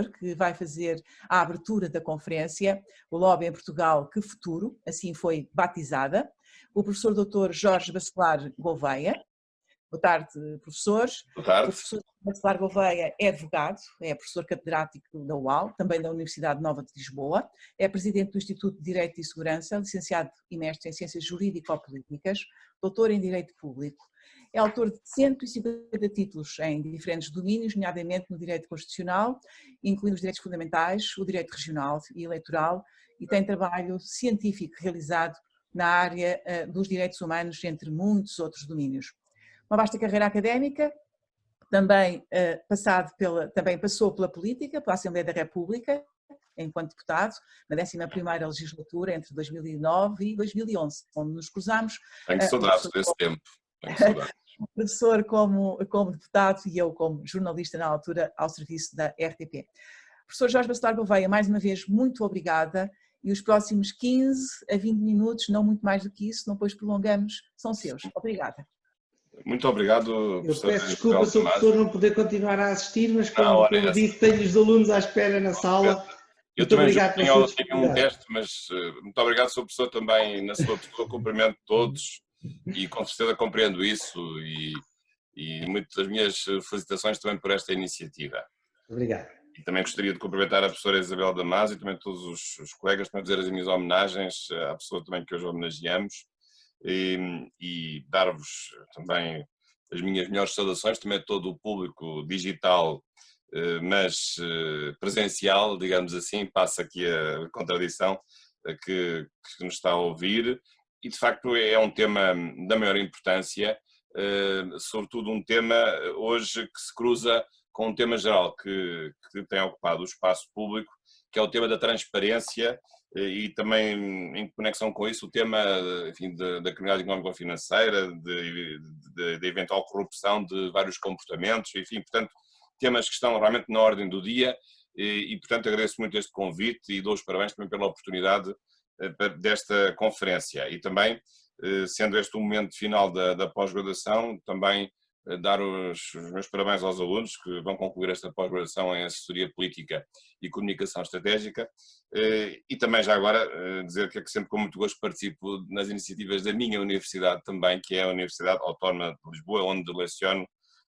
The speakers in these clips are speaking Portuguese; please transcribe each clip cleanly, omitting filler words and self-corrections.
que vai fazer a abertura da conferência, o Lobby em Portugal, que futuro, assim foi batizada, o professor Dr. Jorge Bacelar Gouveia. Boa tarde, professores. Boa tarde. O professor Bacelar Gouveia é advogado, é professor catedrático da UAL, também da Universidade Nova de Lisboa, é presidente do Instituto de Direito e Segurança, licenciado e mestre em Ciências Jurídico-Políticas, doutor em Direito Público. É autor de 150 títulos em diferentes domínios, nomeadamente no direito constitucional, incluindo os direitos fundamentais, o direito regional e eleitoral, e tem trabalho científico realizado na área dos direitos humanos, entre muitos outros domínios. Uma vasta carreira académica, também passou pela política, pela Assembleia da República, enquanto deputado, na 11ª legislatura, entre 2009 e 2011, onde nos cruzámos. Tenho saudades desse tempo. Tenho saudades. O professor como deputado e eu como jornalista na altura ao serviço da RTP. Professor Jorge Bacelar Gouveia, mais uma vez, muito obrigada, e os próximos 15 a 20 minutos, não muito mais do que isso, depois prolongamos, são seus. Obrigada. Muito obrigado, professor. Eu peço desculpa se o professor não poder continuar a assistir, mas como disse, tenho os alunos à espera na sala. Eu também tenho um teste, mas muito obrigado, Sr. Professor, também na sua pessoa, cumprimento todos e com certeza compreendo isso e muitas das minhas felicitações também por esta iniciativa. Obrigado. E também gostaria de cumprimentar a professora Isabel Damasio e também todos os colegas, para dizer as minhas homenagens à pessoa também que hoje homenageamos e dar-vos também as minhas melhores saudações, também a todo o público digital, mas presencial, digamos assim, passa aqui a contradição que nos está a ouvir, e de facto é um tema da maior importância, sobretudo um tema hoje que se cruza com um tema geral que tem ocupado o espaço público, que é o tema da transparência e também em conexão com isso o tema, enfim, da criminalidade económico-financeira, de eventual corrupção de vários comportamentos, enfim, portanto, temas que estão realmente na ordem do dia e portanto agradeço muito este convite e dou os parabéns também pela oportunidade desta conferência e também, sendo este o momento final da pós-graduação, também dar os meus parabéns aos alunos que vão concluir esta pós-graduação em Assessoria Política e Comunicação Estratégica e também já agora dizer que é que sempre com muito gosto participo nas iniciativas da minha universidade também, que é a Universidade Autónoma de Lisboa, onde leciono,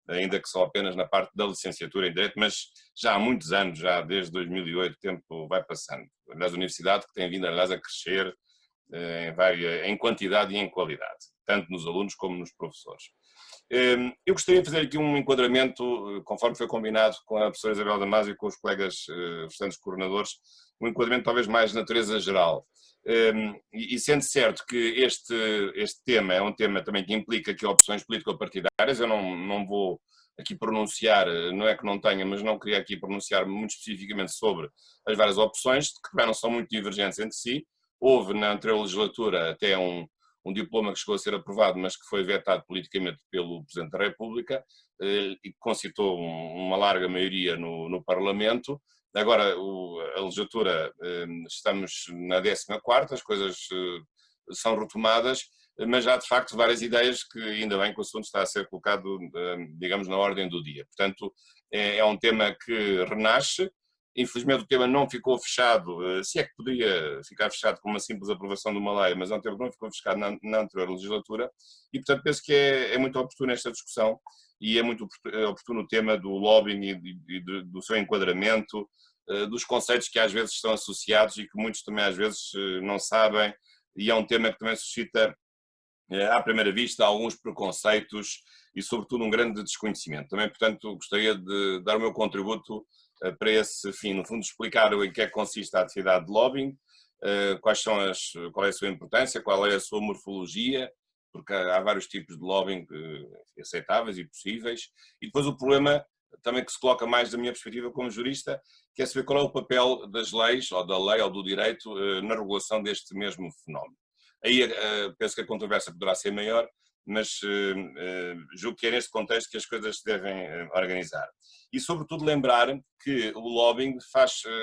ainda que só apenas na parte da licenciatura em Direito, mas já há muitos anos, já desde 2008, o tempo vai passando. Aliás, a universidade que tem vindo, aliás, a crescer em quantidade e em qualidade, tanto nos alunos como nos professores. Eu gostaria de fazer aqui um enquadramento, conforme foi combinado com a professora Isabel Damasio e com os colegas restantes coordenadores, um enquadramento talvez mais de natureza geral. E sendo certo que este tema é um tema também que implica aqui opções político-partidárias, eu não vou aqui pronunciar, não é que não tenha, mas não queria aqui pronunciar muito especificamente sobre as várias opções, que também não são muito divergentes entre si. Houve na anterior legislatura até um diploma que chegou a ser aprovado, mas que foi vetado politicamente pelo Presidente da República e que concitou uma larga maioria no Parlamento. Agora, a legislatura, estamos na 14ª, as coisas são retomadas, mas há de facto várias ideias que ainda bem que o assunto está a ser colocado, digamos, na ordem do dia. Portanto, é um tema que renasce. Infelizmente o tema não ficou fechado, se é que poderia ficar fechado com uma simples aprovação de uma lei, mas é um tema que não ficou fechado na anterior legislatura e, portanto, penso que é muito oportuna esta discussão e é muito oportuno o tema do lobbying e do seu enquadramento, dos conceitos que às vezes estão associados e que muitos também às vezes não sabem, e é um tema que também suscita, à primeira vista, alguns preconceitos e, sobretudo, um grande desconhecimento. Também, portanto, gostaria de dar o meu contributo para esse fim, no fundo, explicar em que é que consiste a atividade de lobbying, qual é a sua importância, qual é a sua morfologia, porque há vários tipos de lobbying aceitáveis e possíveis, e depois o problema também que se coloca mais da minha perspectiva como jurista, que é saber qual é o papel das leis, ou da lei ou do direito, na regulação deste mesmo fenómeno. Aí penso que a controvérsia poderá ser maior, mas julgo que é neste contexto que as coisas se devem organizar. E sobretudo lembrar que o lobbying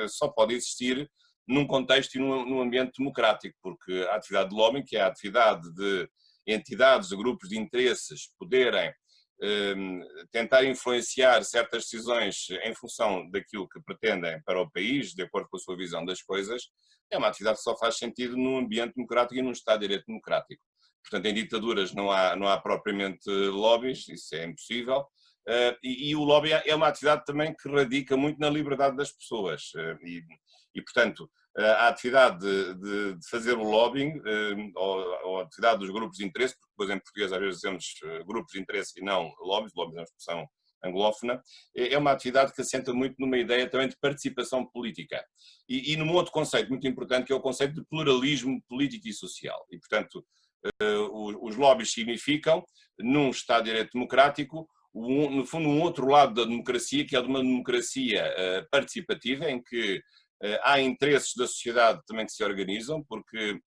só pode existir num contexto e num ambiente democrático, porque a atividade de lobbying, que é a atividade de entidades, de grupos de interesses poderem tentar influenciar certas decisões em função daquilo que pretendem para o país, de acordo com a sua visão das coisas, é uma atividade que só faz sentido num ambiente democrático e num Estado de Direito democrático. Portanto, em ditaduras não há propriamente lobbies, isso é impossível, e o lobby é uma atividade também que radica muito na liberdade das pessoas, e portanto, a atividade de fazer o lobbying, ou a atividade dos grupos de interesse, porque depois em português às vezes dizemos grupos de interesse e não lobbies é uma expressão anglófona, é uma atividade que assenta muito numa ideia também de participação política e num outro conceito muito importante, que é o conceito de pluralismo político e social. E portanto, os lobbies significam, num Estado de Direito democrático, no fundo um outro lado da democracia, que é de uma democracia participativa, em que há interesses da sociedade também que se organizam, porque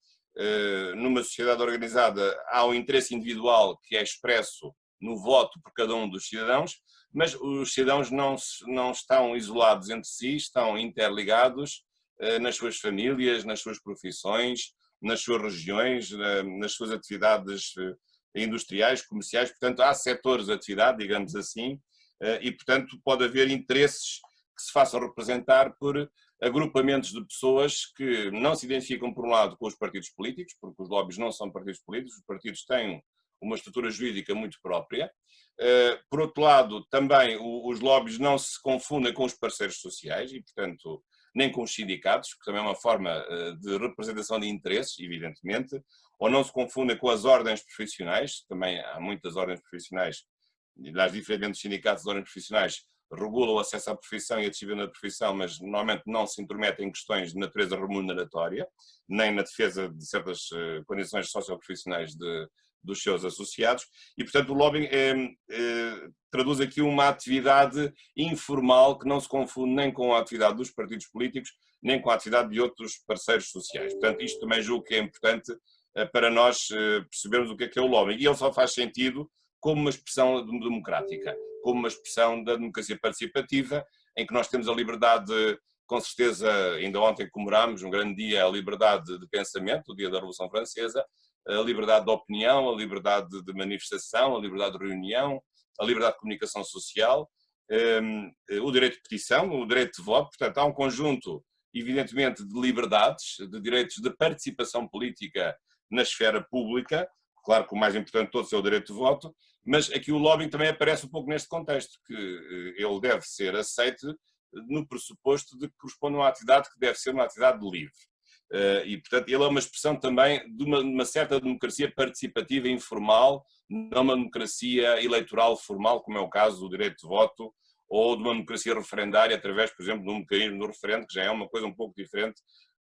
numa sociedade organizada há o interesse individual que é expresso no voto por cada um dos cidadãos, mas os cidadãos não estão isolados entre si, estão interligados nas suas famílias, nas suas profissões, nas suas regiões, nas suas atividades industriais, comerciais. Portanto, há setores de atividade, digamos assim, e portanto pode haver interesses que se façam representar por agrupamentos de pessoas que não se identificam, por um lado, com os partidos políticos, porque os lobbies não são partidos políticos, os partidos têm uma estrutura jurídica muito própria. Por outro lado, também os lobbies não se confundem com os parceiros sociais e, portanto, nem com os sindicatos, que também é uma forma de representação de interesses, evidentemente, ou não se confundem com as ordens profissionais, também há muitas ordens profissionais, aliás, diferentemente dos sindicatos, as ordens profissionais regulam o acesso à profissão e a disciplina da profissão, mas normalmente não se intrometem em questões de natureza remuneratória, nem na defesa de certas condições socioprofissionais dos seus associados, e portanto o lobbying traduz aqui uma atividade informal que não se confunde nem com a atividade dos partidos políticos, nem com a atividade de outros parceiros sociais. Portanto, isto também julgo que é importante para nós percebermos o que é o lobbying, e ele só faz sentido como uma expressão democrática, como uma expressão da democracia participativa, em que nós temos a liberdade, com certeza, ainda ontem comemorámos um grande dia, a liberdade de pensamento, o dia da Revolução Francesa, a liberdade de opinião, a liberdade de manifestação, a liberdade de reunião, a liberdade de comunicação social, o direito de petição, o direito de voto. Portanto, há um conjunto, evidentemente, de liberdades, de direitos de participação política na esfera pública. Claro que o mais importante de todos é o direito de voto, mas aqui o lobbying também aparece um pouco neste contexto, que ele deve ser aceito no pressuposto de que corresponde a uma atividade que deve ser uma atividade livre. E, portanto, ele é uma expressão também de uma certa democracia participativa informal, não uma democracia eleitoral formal, como é o caso do direito de voto, ou de uma democracia referendária através, por exemplo, de um mecanismo do referendo, que já é uma coisa um pouco diferente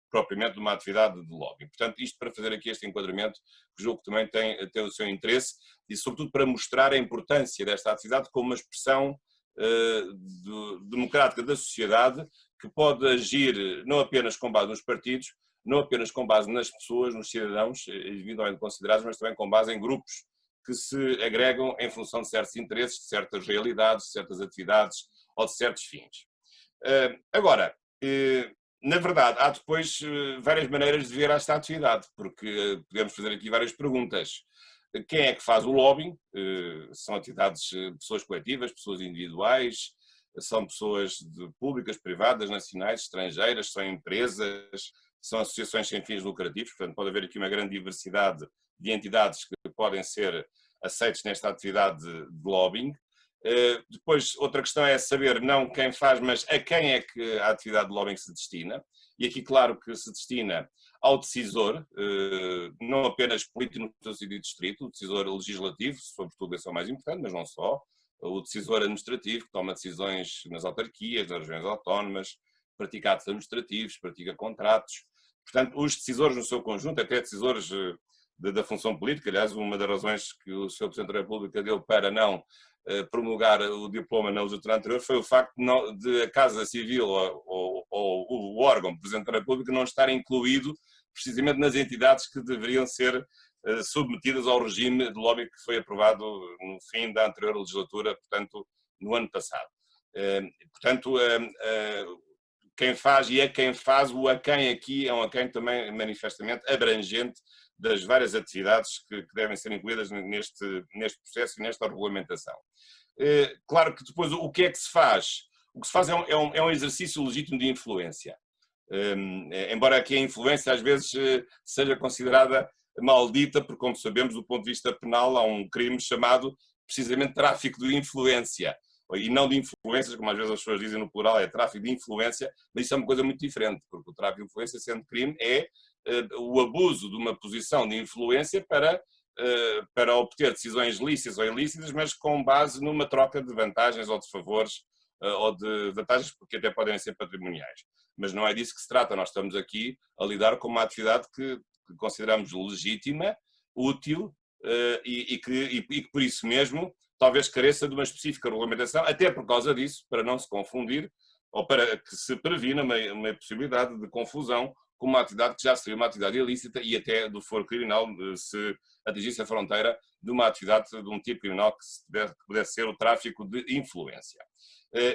propriamente de uma atividade de lobbying. Portanto, isto para fazer aqui este enquadramento, que julgo que também tem o seu interesse, e sobretudo para mostrar a importância desta atividade como uma expressão democrática da sociedade, que pode agir não apenas com base nos partidos, não apenas com base nas pessoas, nos cidadãos, individualmente considerados, mas também com base em grupos que se agregam em função de certos interesses, de certas realidades, de certas atividades ou de certos fins. Agora, na verdade, há depois várias maneiras de ver esta atividade, porque podemos fazer aqui várias perguntas. Quem é que faz o lobbying? São atividades de pessoas coletivas, pessoas individuais, são pessoas públicas, privadas, nacionais, estrangeiras, são empresas, são associações sem fins lucrativos, portanto pode haver aqui uma grande diversidade de entidades que podem ser aceites nesta atividade de lobbying. Depois, outra questão é saber não quem faz, mas a quem é que a atividade de lobbying se destina. E aqui, claro que se destina ao decisor, não apenas político no seu sentido estrito, o decisor legislativo, sobretudo esse é o mais importante, mas não só, o decisor administrativo, que toma decisões nas autarquias, nas regiões autónomas, pratica atos administrativos, pratica contratos. Portanto, os decisores no seu conjunto, até decisores da função política, aliás, uma das razões que o Sr. Presidente da República deu para não promulgar o diploma na legislatura anterior foi o facto de a Casa Civil ou o órgão Presidente da República não estar incluído precisamente nas entidades que deveriam ser submetidas ao regime de lobby que foi aprovado no fim da anterior legislatura, portanto, no ano passado. Portanto, quem faz e a quem faz, o a quem aqui é um a quem também manifestamente abrangente das várias atividades que devem ser incluídas neste processo e nesta regulamentação. Claro que depois o que é que se faz? O que se faz é um exercício legítimo de influência. Embora aqui a influência às vezes seja considerada maldita, porque, como sabemos, do ponto de vista penal, há um crime chamado precisamente tráfico de influência, e não de influências, como às vezes as pessoas dizem no plural, é tráfico de influência, mas isso é uma coisa muito diferente, porque o tráfico de influência, sendo crime, é o abuso de uma posição de influência para obter decisões lícitas ou ilícitas, mas com base numa troca de vantagens ou de favores, ou de vantagens, porque até podem ser patrimoniais. Mas não é disso que se trata, nós estamos aqui a lidar com uma atividade que consideramos legítima, útil e que por isso mesmo talvez careça de uma específica regulamentação, até por causa disso, para não se confundir ou para que se previna uma possibilidade de confusão com uma atividade que já seria uma atividade ilícita e até do foro criminal se atingisse a fronteira de uma atividade de um tipo criminal que pudesse ser o tráfico de influência.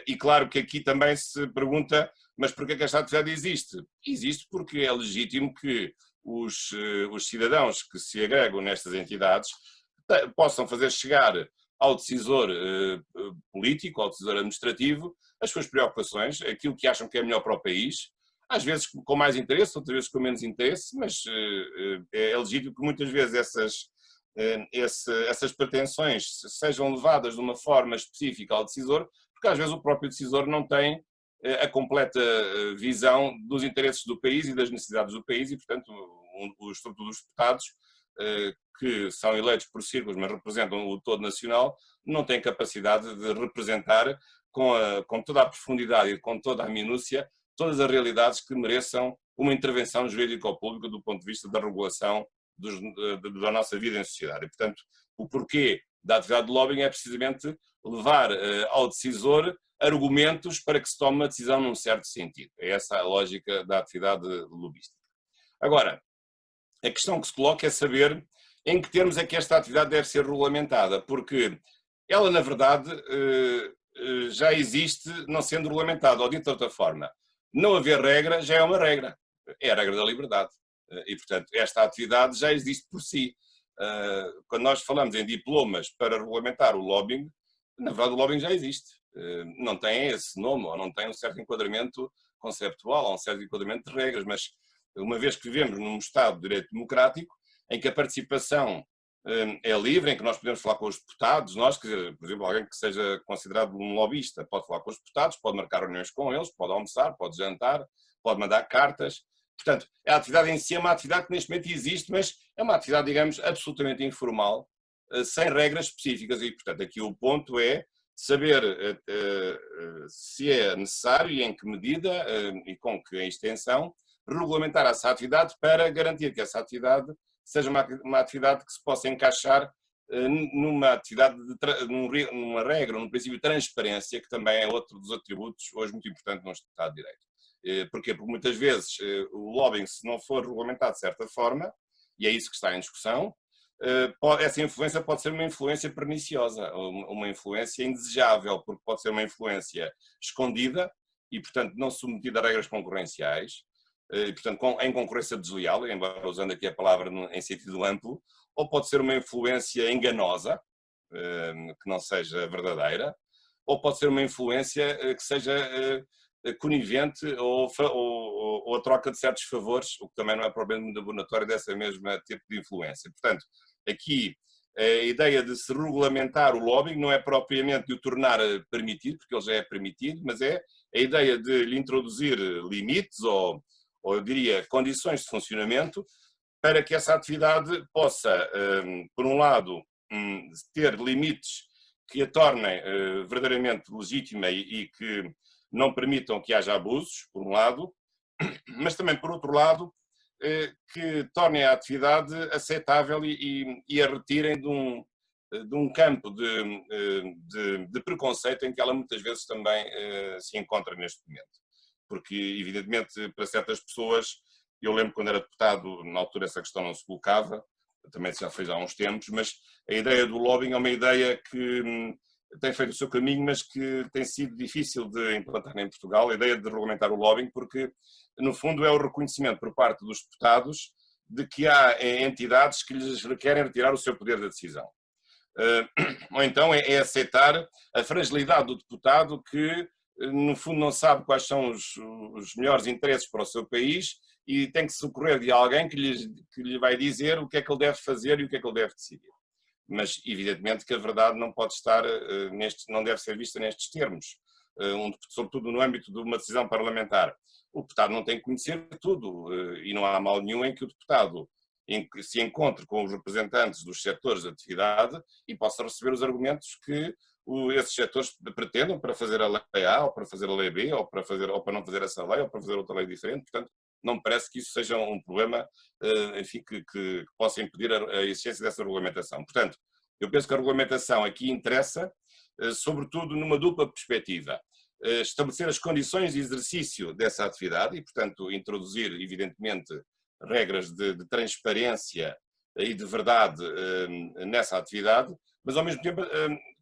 E claro que aqui também se pergunta, mas porquê que esta atividade existe? Existe porque é legítimo que os cidadãos que se agregam nestas entidades possam fazer chegar ao decisor político, ao decisor administrativo, as suas preocupações, aquilo que acham que é melhor para o país, às vezes com mais interesse, outras vezes com menos interesse, mas é legítimo que muitas vezes essas pretensões sejam levadas de uma forma específica ao decisor, porque às vezes o próprio decisor não tem a completa visão dos interesses do país e das necessidades do país e, portanto, o Estatuto dos Deputados, que são eleitos por círculos, mas representam o todo nacional, não têm capacidade de representar com toda a profundidade e com toda a minúcia todas as realidades que mereçam uma intervenção jurídica ou pública do ponto de vista da regulação da nossa vida em sociedade. E, portanto, o porquê da atividade de lobbying é precisamente levar ao decisor argumentos para que se tome uma decisão num certo sentido. É essa a lógica da atividade lobística. Agora, a questão que se coloca é saber em que termos é que esta atividade deve ser regulamentada, porque ela, na verdade, já existe não sendo regulamentada, ou dito de outra forma, não haver regra já é uma regra, é a regra da liberdade. E, portanto, esta atividade já existe por si. Quando nós falamos em diplomas para regulamentar o lobbying, na verdade o lobbying já existe. Não tem esse nome, ou não tem um certo enquadramento conceptual, ou um certo enquadramento de regras, mas uma vez que vivemos num Estado de direito democrático, em que a participação é livre, em que nós podemos falar com os deputados, por exemplo, alguém que seja considerado um lobista pode falar com os deputados, pode marcar reuniões com eles, pode almoçar, pode jantar, pode mandar cartas. Portanto, a atividade em si é uma atividade que neste momento existe, mas é uma atividade, digamos, absolutamente informal, sem regras específicas e, portanto, aqui o ponto é saber se é necessário e em que medida e com que extensão regulamentar essa atividade para garantir que essa atividade seja uma atividade que se possa encaixar numa atividade, numa regra, num princípio de transparência, que também é outro dos atributos hoje muito importante no Estado de Direito. Porquê? Porque muitas vezes o lobbying, se não for regulamentado de certa forma, e é isso que está em discussão, essa influência pode ser uma influência perniciosa, uma influência indesejável, porque pode ser uma influência escondida e, portanto, não submetida a regras concorrenciais, e, portanto, em concorrência desleal, embora usando aqui a palavra em sentido amplo, ou pode ser uma influência enganosa, que não seja verdadeira, ou pode ser uma influência que seja conivente ou a troca de certos favores, o que também não é propriamente abonatório dessa mesma tipo de influência. Portanto, aqui a ideia de se regulamentar o lobbying não é propriamente de o tornar permitido, porque ele já é permitido, mas é a ideia de lhe introduzir limites ou eu diria condições de funcionamento para que essa atividade possa, por um lado, ter limites que a tornem verdadeiramente legítima e que não permitam que haja abusos, por um lado, mas também, por outro lado, que tornem a atividade aceitável e a retirem de um campo de preconceito em que ela muitas vezes também se encontra neste momento. Porque, evidentemente, para certas pessoas, eu lembro quando era deputado, na altura essa questão não se colocava, também já fez há uns tempos, mas a ideia do lobbying é uma ideia que tem feito o seu caminho, mas que tem sido difícil de implantar em Portugal, a ideia de regulamentar o lobbying, porque, no fundo, é o reconhecimento por parte dos deputados de que há entidades que lhes querem retirar o seu poder de decisão. Ou então é aceitar a fragilidade do deputado que, no fundo, não sabe quais são os melhores interesses para o seu país e tem que socorrer de alguém que lhe vai dizer o que é que ele deve fazer e o que é que ele deve decidir. Mas, evidentemente, que a verdade não pode estar não deve ser vista nestes termos, sobretudo no âmbito de uma decisão parlamentar. O deputado não tem que conhecer tudo e não há mal nenhum em que o deputado se encontre com os representantes dos setores de atividade e possa receber os argumentos que esses setores pretendam para fazer a lei A, ou para fazer a lei B, ou para não fazer essa lei, ou para fazer outra lei diferente. Portanto, não me parece que isso seja um problema, enfim, que possa impedir a existência dessa regulamentação. Portanto, eu penso que a regulamentação aqui interessa, sobretudo numa dupla perspectiva. Estabelecer as condições de exercício dessa atividade e, portanto, introduzir, evidentemente, regras de transparência e de verdade nessa atividade, mas, ao mesmo tempo,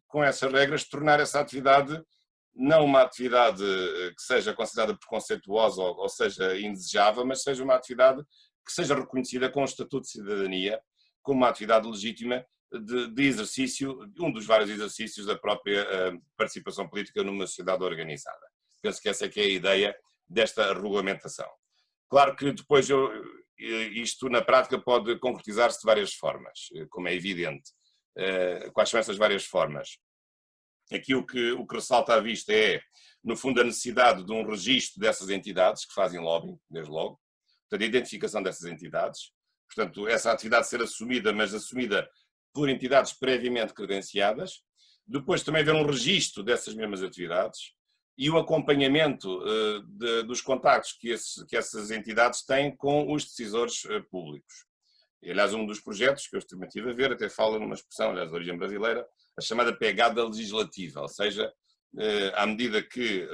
com essas regras, tornar essa atividade não uma atividade que seja considerada preconceituosa ou seja indesejável, mas seja uma atividade que seja reconhecida com o Estatuto de Cidadania, como uma atividade legítima de exercício, um dos vários exercícios da própria participação política numa sociedade organizada. Penso que essa é que é a ideia desta regulamentação. Claro que depois isto na prática pode concretizar-se de várias formas, como é evidente. Quais são essas várias formas? Aqui o que ressalta à vista é, no fundo, a necessidade de um registro dessas entidades que fazem lobbying, desde logo, portanto, a identificação dessas entidades, portanto, essa atividade ser assumida, mas assumida por entidades previamente credenciadas, depois também haver um registro dessas mesmas atividades e o acompanhamento dos contactos que essas entidades têm com os decisores públicos. E, aliás, um dos projetos que eu estive a ver até fala numa expressão, aliás, de origem brasileira, a chamada pegada legislativa, ou seja, à medida que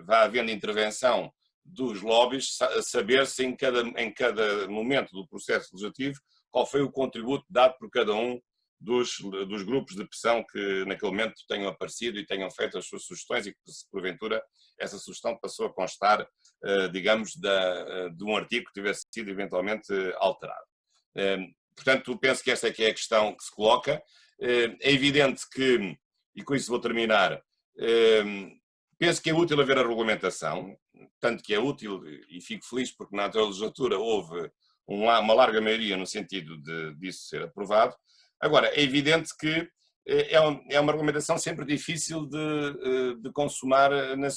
vai havendo intervenção dos lobbies, saber-se em cada momento do processo legislativo qual foi o contributo dado por cada um dos grupos de pressão que naquele momento tenham aparecido e tenham feito as suas sugestões e que, se porventura, essa sugestão passou a constar, digamos, de um artigo que tivesse sido eventualmente alterado. Portanto, penso que esta é que é a questão que se coloca. É evidente que, e com isso vou terminar, penso que é útil haver a regulamentação, tanto que é útil, e fico feliz porque na atual legislatura houve uma larga maioria no sentido disso ser aprovado. Agora, é evidente que é uma regulamentação sempre difícil de consumar na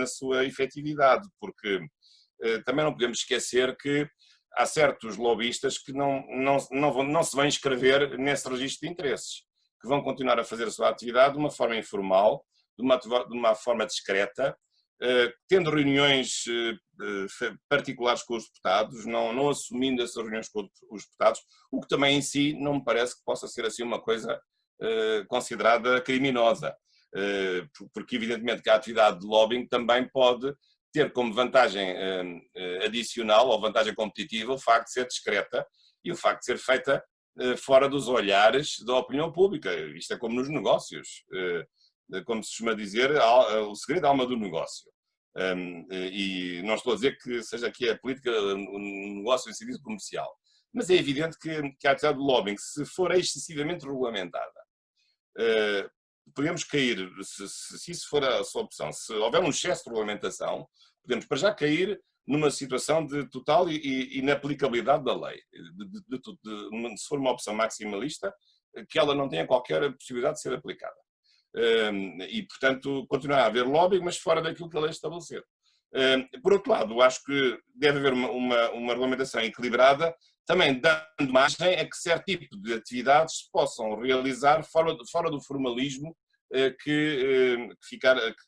sua efetividade, porque também não podemos esquecer que há certos lobistas que não se vão inscrever nesse registro de interesses, que vão continuar a fazer a sua atividade de uma forma informal, de uma forma discreta, tendo reuniões particulares com os deputados, não assumindo essas reuniões com os deputados, o que também em si não me parece que possa ser assim uma coisa considerada criminosa, porque evidentemente que a atividade de lobbying também pode ter como vantagem adicional ou vantagem competitiva o facto de ser discreta e o facto de ser feita fora dos olhares da opinião pública. Isto é como nos negócios, como se costuma dizer, o segredo é a alma do negócio. E não estou a dizer que seja aqui a política, o negócio em serviço comercial, mas é evidente que a atividade de lobbying, se for excessivamente regulamentada, podemos cair, se isso for a sua opção, se houver um excesso de regulamentação, podemos para já cair numa situação de total inaplicabilidade da lei. Se for uma opção maximalista, que ela não tenha qualquer possibilidade de ser aplicada. E, portanto, continuar a haver lobbying, mas fora daquilo que a lei estabelecer. Por outro lado, acho que deve haver uma regulamentação equilibrada, também dando margem a que certo tipo de atividades se possam realizar fora do formalismo que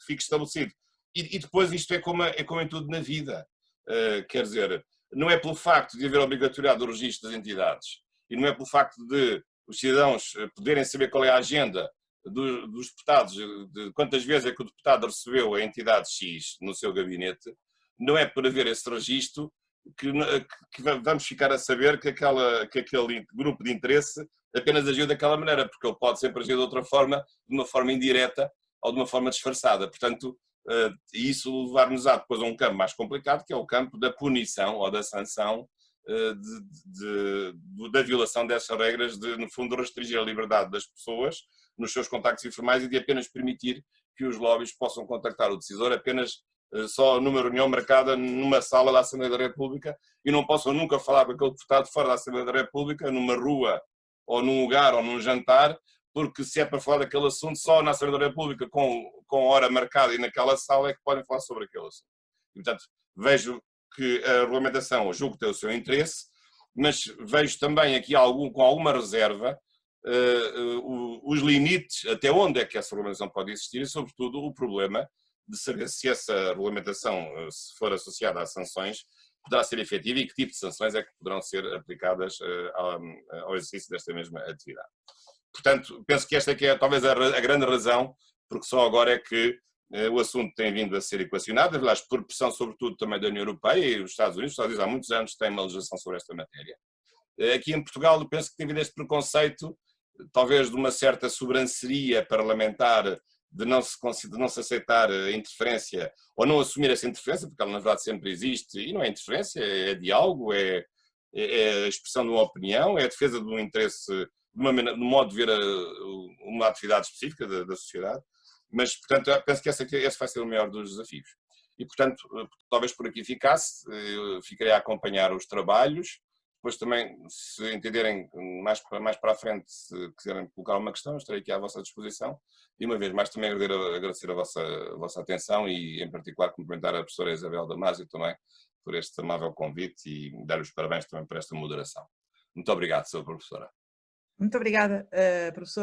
fique estabelecido. E depois isto é como em tudo na vida. Quer dizer, não é pelo facto de haver obrigatoriedade do registro das entidades e não é pelo facto de os cidadãos poderem saber qual é a agenda dos deputados, de quantas vezes é que o deputado recebeu a entidade X no seu gabinete, não é por haver esse registro que vamos ficar a saber que aquele grupo de interesse apenas agiu daquela maneira, porque ele pode sempre agir de outra forma, de uma forma indireta ou de uma forma disfarçada. Portanto, isso levar-nos depois a um campo mais complicado, que é o campo da punição ou da sanção da violação dessas regras de, no fundo, restringir a liberdade das pessoas nos seus contactos informais e de apenas permitir que os lobbies possam contactar o decisor apenas só numa reunião marcada numa sala da Assembleia da República e não possam nunca falar com aquele deputado fora da Assembleia da República, numa rua ou num lugar ou num jantar, porque se é para falar daquele assunto, só na Assembleia da República, com hora marcada e naquela sala, é que podem falar sobre aquele assunto. E, portanto, vejo que a regulamentação, eu julgo que tem o seu interesse, mas vejo também aqui com alguma reserva os limites, até onde é que essa regulamentação pode existir e, sobretudo, o problema de saber se essa regulamentação, se for associada a sanções, poderá ser efetiva e que tipo de sanções é que poderão ser aplicadas ao exercício desta mesma atividade. Portanto, penso que esta é que é talvez a grande razão, porque só agora é que o assunto tem vindo a ser equacionado, aliás, por pressão sobretudo também da União Europeia e os Estados Unidos. Os Estados Unidos há muitos anos têm uma legislação sobre esta matéria. Aqui em Portugal, eu penso que tem havido este preconceito, talvez de uma certa sobranceria parlamentar, de não se aceitar a interferência, ou não assumir essa interferência, porque ela na verdade sempre existe, e não é interferência, é diálogo, é a expressão de uma opinião, é a defesa de um interesse, de um modo de ver uma atividade específica da sociedade, mas, portanto, eu penso que esse vai ser o maior dos desafios. E, portanto, talvez por aqui ficasse, eu ficarei a acompanhar os trabalhos. Depois também, se entenderem mais para a frente, se quiserem colocar uma questão, estarei aqui à vossa disposição. E uma vez mais também agradecer a vossa atenção e, em particular, cumprimentar a professora Isabel Damasio também por este amável convite e dar os parabéns também por esta moderação. Muito obrigado, Sra. Professora. Muito obrigada, professora.